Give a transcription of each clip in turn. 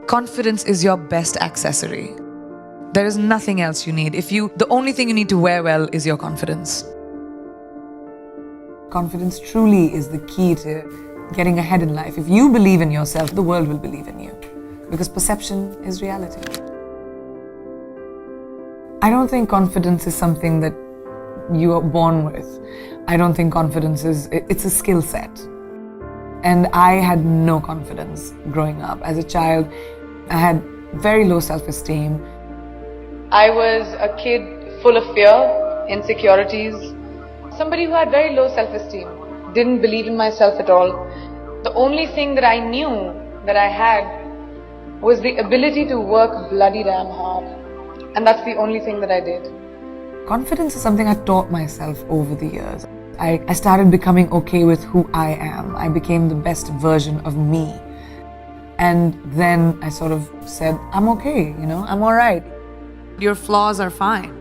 Confidence is your best accessory. There is nothing else you need. The only thing you need to wear well is your confidence. Confidence truly is the key to getting ahead in life. If you believe in yourself, the world will believe in you. Because perception is reality. I don't think confidence is something that you are born with. I don't think confidence it's a skill set. And I had no confidence growing up. As a child, I had very low self-esteem. I was a kid full of fear, insecurities, somebody who had very low self-esteem, didn't believe in myself at all. The only thing that I knew that I had was the ability to work bloody damn hard. And that's the only thing that I did. Confidence is something I taught myself over the years. I started becoming okay with who I am. I became the best version of me. And then I sort of said, I'm okay, I'm all right. Your flaws are fine.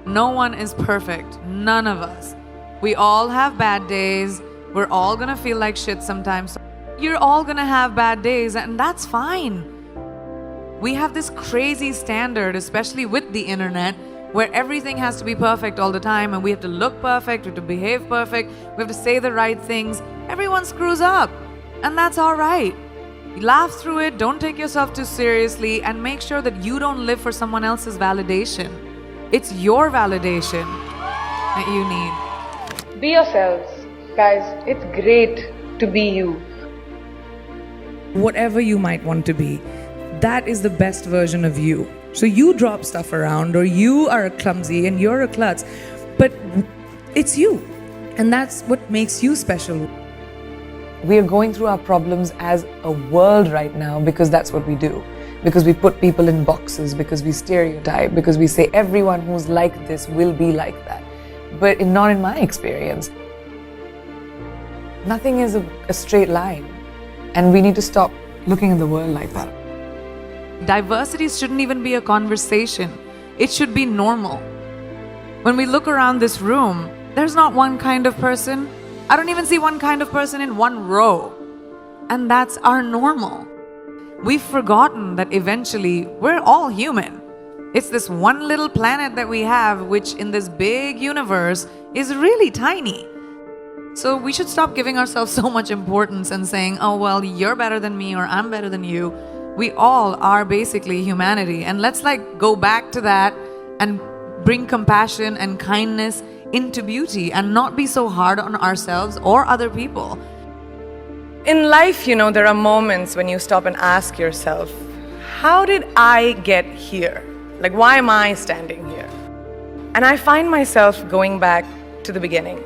No one is perfect. None of us. We all have bad days. We're all gonna feel like shit sometimes. You're all gonna have bad days, and that's fine. We have this crazy standard, especially with the internet, where everything has to be perfect all the time, and we have to look perfect, we have to behave perfect, we have to say the right things. Everyone screws up, and that's all right. Laugh through it, don't take yourself too seriously, and make sure that you don't live for someone else's validation. It's your validation that you need. Be yourselves. Guys, it's great to be you. Whatever you might want to be, that is the best version of you. So you drop stuff around, or you are clumsy and you're a klutz, but it's you. And that's what makes you special. We are going through our problems as a world right now because that's what we do. Because we put people in boxes, because we stereotype, because we say everyone who's like this will be like that. But not in my experience. Nothing is a straight line. And we need to stop looking at the world like that. Diversity shouldn't even be a conversation. It should be normal. When we look around this room, there's not one kind of person. I don't even see one kind of person in one row. And that's our normal. We've forgotten that eventually we're all human. It's this one little planet that we have, which in this big universe is really tiny. So we should stop giving ourselves so much importance and saying, oh, well, you're better than me or I'm better than you. We all are basically humanity. And let's go back to that and bring compassion and kindness into beauty and not be so hard on ourselves or other people. In life, there are moments when you stop and ask yourself, how did I get here? Why am I standing here? And I find myself going back to the beginning,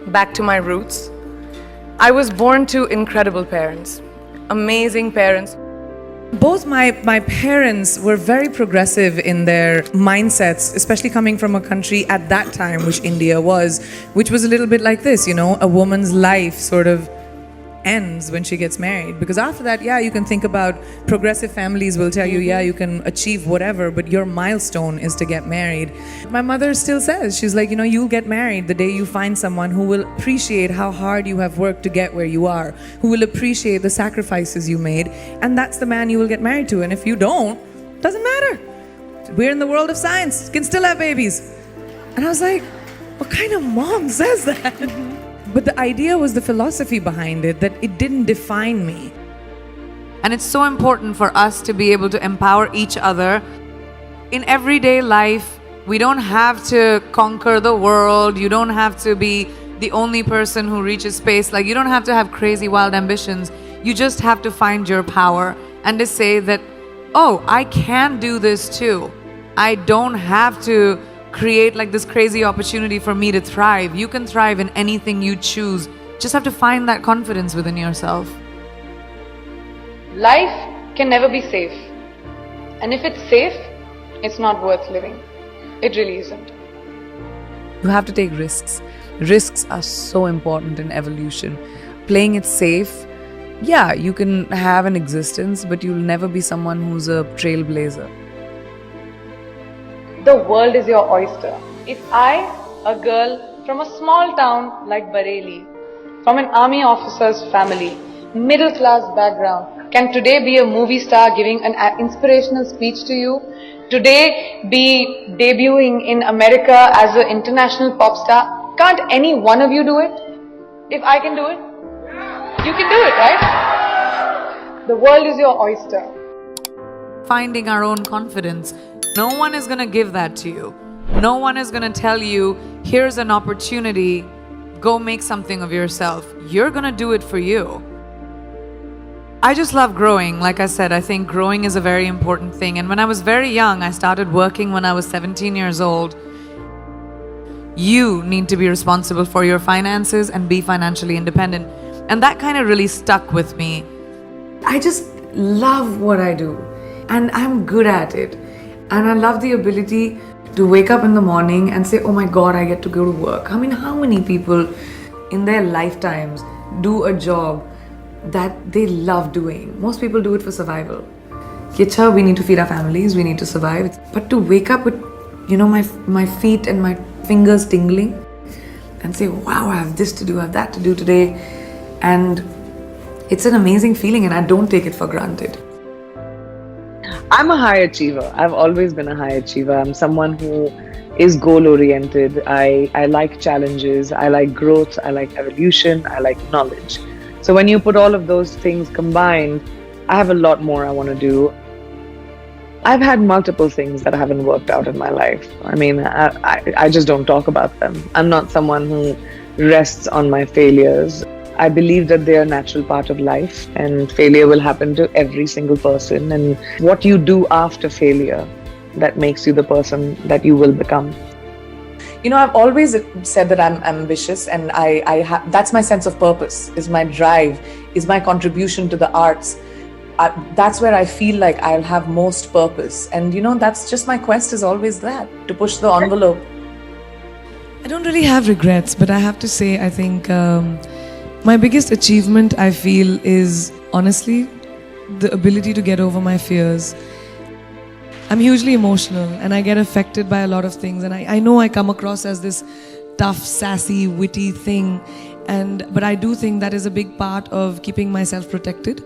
back to my roots. I was born to incredible parents, amazing parents. Both my parents were very progressive in their mindsets, especially coming from a country at that time, which India was, which was a little bit like this, a woman's life sort of ends when she gets married. Because after that, you can think about progressive families will tell you, you can achieve whatever, but your milestone is to get married. My mother still says, she's like, you'll get married the day you find someone who will appreciate how hard you have worked to get where you are, who will appreciate the sacrifices you made, and that's the man you will get married to. And if you don't, doesn't matter. We're in the world of science, you can still have babies. And I was like, what kind of mom says that? But the idea was the philosophy behind it, that it didn't define me. And it's so important for us to be able to empower each other. In everyday life, we don't have to conquer the world. You don't have to be the only person who reaches space. You don't have to have crazy, wild ambitions. You just have to find your power and to say that, oh, I can do this too. I don't have to create this crazy opportunity for me to thrive. You can thrive in anything you choose. Just have to find that confidence within yourself. Life can never be safe. And if it's safe, it's not worth living. It really isn't. You have to take risks. Risks are so important in evolution. Playing it safe, you can have an existence, but you'll never be someone who's a trailblazer. The world is your oyster. If I, a girl from a small town like Bareilly, from an army officer's family, middle class background, can today be a movie star giving an inspirational speech to you, today be debuting in America as an international pop star. Can't any one of you do it? If I can do it, you can do it, right? The world is your oyster. Finding our own confidence. No one is going to give that to you. No one is going to tell you, here's an opportunity, go make something of yourself. You're going to do it for you. I just love growing. Like I said, I think growing is a very important thing. And when I was very young, I started working when I was 17 years old. You need to be responsible for your finances and be financially independent. And that kind of really stuck with me. I just love what I do. And I'm good at it. And I love the ability to wake up in the morning and say, oh my God, I get to go to work. I mean, how many people in their lifetimes do a job that they love doing? Most people do it for survival. Kicha, we need to feed our families, we need to survive. But to wake up with, my feet and my fingers tingling and say, wow, I have this to do, I have that to do today. And it's an amazing feeling and I don't take it for granted. I'm a high achiever. I've always been a high achiever. I'm someone who is goal-oriented. I like challenges. I like growth. I like evolution. I like knowledge. So when you put all of those things combined, I have a lot more I want to do. I've had multiple things that haven't worked out in my life. I mean, I just don't talk about them. I'm not someone who rests on my failures. I believe that they are a natural part of life and failure will happen to every single person. And what you do after failure, that makes you the person that you will become. I've always said that I'm ambitious and that's my sense of purpose, is my drive, is my contribution to the arts. That's where I feel like I'll have most purpose. And that's just my quest is always that, to push the envelope. I don't really have regrets, but I have to say, I think my biggest achievement, I feel, is honestly the ability to get over my fears. I'm hugely emotional and I get affected by a lot of things, and I know I come across as this tough, sassy, witty thing, but I do think that is a big part of keeping myself protected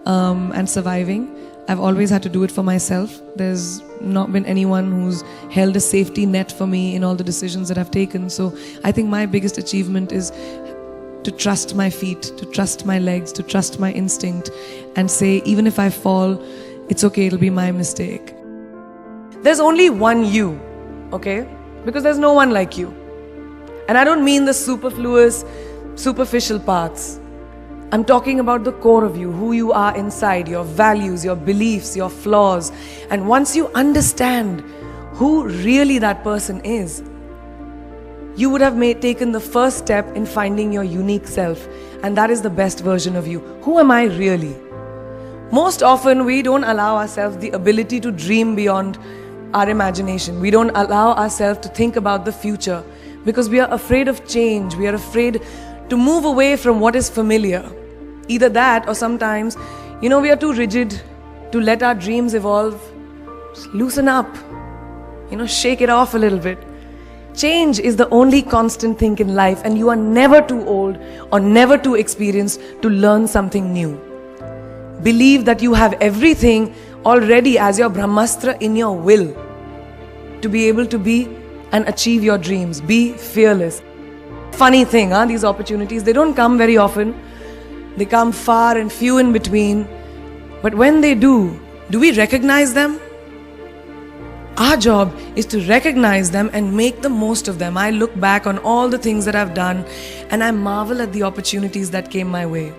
and surviving. I've always had to do it for myself. There's not been anyone who's held a safety net for me in all the decisions that I've taken. So I think my biggest achievement is to trust my feet, to trust my legs, to trust my instinct and say, even if I fall, it's okay, it'll be my mistake. There's only one you, okay? Because there's no one like you. And I don't mean the superfluous, superficial parts. I'm talking about the core of you, who you are inside, your values, your beliefs, your flaws. And once you understand who really that person is, you would have taken the first step in finding your unique self. And that is the best version of you. Who am I really? Most often, we don't allow ourselves the ability to dream beyond our imagination. We don't allow ourselves to think about the future because we are afraid of change. We are afraid to move away from what is familiar. Either that or sometimes, we are too rigid to let our dreams evolve. Just loosen up, shake it off a little bit. Change is the only constant thing in life, and you are never too old or never too experienced to learn something new. Believe that you have everything already as your Brahmastra in your will to be able to be and achieve your dreams. Be fearless. Funny thing, these opportunities, they don't come very often. They come far and few in between. But when they do we recognize them? Our job is to recognize them and make the most of them. I look back on all the things that I've done and I marvel at the opportunities that came my way.